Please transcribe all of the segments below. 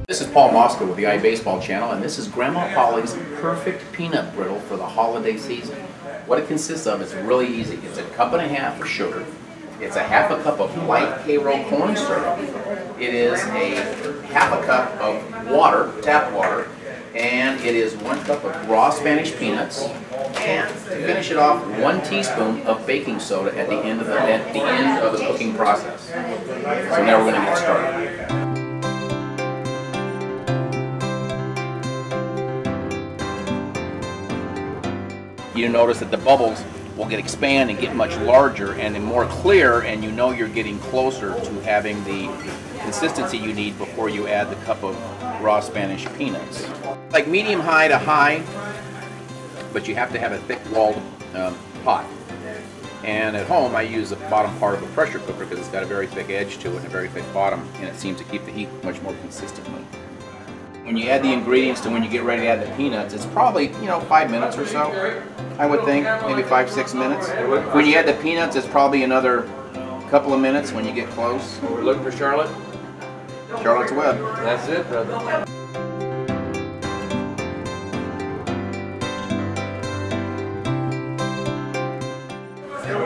This is Paul Moskau with the iBaseball channel, and this is Grandma Polly's perfect peanut brittle for the holiday season. What it consists of is really easy. It's 1.5 cups of sugar. It's 1/2 cup of light payroll corn syrup. It is 1/2 cup of water, tap water, and it is 1 cup of raw Spanish peanuts. And to finish it off, 1 teaspoon of baking soda at the end of the cooking process. So now we're going to get started. You notice that the bubbles will expand and get much larger and more clear, and you know you're getting closer to having the consistency you need before you add the cup of raw Spanish peanuts. Like medium-high to high, but you have to have a thick-walled pot. And at home I use the bottom part of a pressure cooker because it's got a very thick edge to it and a very thick bottom, and it seems to keep the heat much more consistently. When you add the ingredients to when you get ready to add the peanuts, it's probably, 5 minutes or so, I would think, maybe 5-6 minutes. When you add the peanuts, it's probably another couple of minutes when you get close. Look for Charlotte. Charlotte's Web. That's it, brother.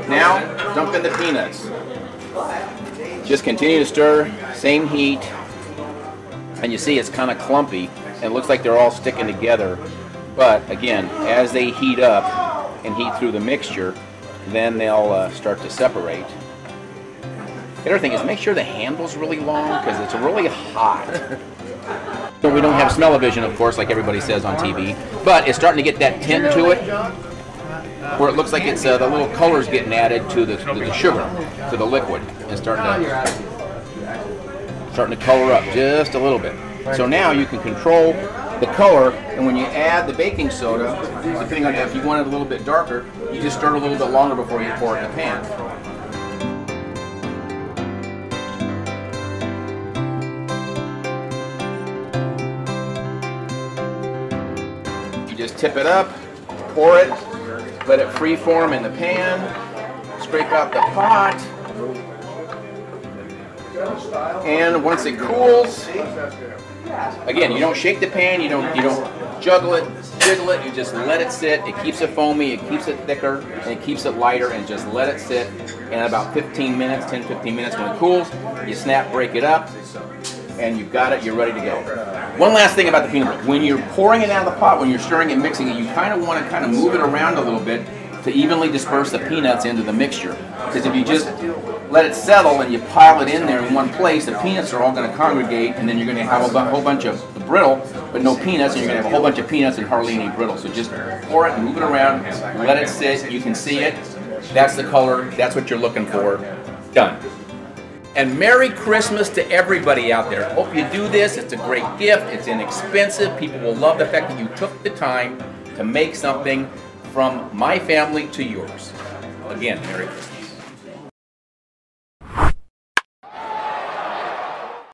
Now, dump in the peanuts. Just continue to stir, same heat. And you see it's kind of clumpy, and it looks like they're all sticking together. But again, as they heat up and heat through the mixture, then they'll start to separate. The other thing is make sure the handle's really long because it's really hot. So we don't have smell-o-vision, of course, like everybody says on TV, but it's starting to get that tint to it, where it looks like it's the little colors getting added to the sugar, to the liquid. It's starting to color up just a little bit. So now you can control the color, and when you add the baking soda, depending on if you want it a little bit darker, you just stir it a little bit longer before you pour it in the pan. You just tip it up, pour it, let it freeform in the pan, scrape out the pot. And once it cools, again, you don't shake the pan, you don't juggle it, jiggle it, you just let it sit. It keeps it foamy, it keeps it thicker, and it keeps it lighter, and just let it sit. And about 15 minutes, 10-15 minutes, when it cools, you snap, break it up, and you've got it, you're ready to go. One last thing about the peanut butter. When you're pouring it out of the pot, when you're stirring and mixing it, you kind of want to move it around a little bit to evenly disperse the peanuts into the mixture. Because if you just let it settle and you pile it in there in one place, the peanuts are all going to congregate, and then you're going to have a whole bunch of brittle, but no peanuts, and you're going to have a whole bunch of peanuts and hardly any brittle. So just pour it and move it around, let it sit, you can see it, that's the color, that's what you're looking for, done. And Merry Christmas to everybody out there. Hope you do this, it's a great gift, it's inexpensive, people will love the fact that you took the time to make something from my family to yours. Again, Merry Christmas.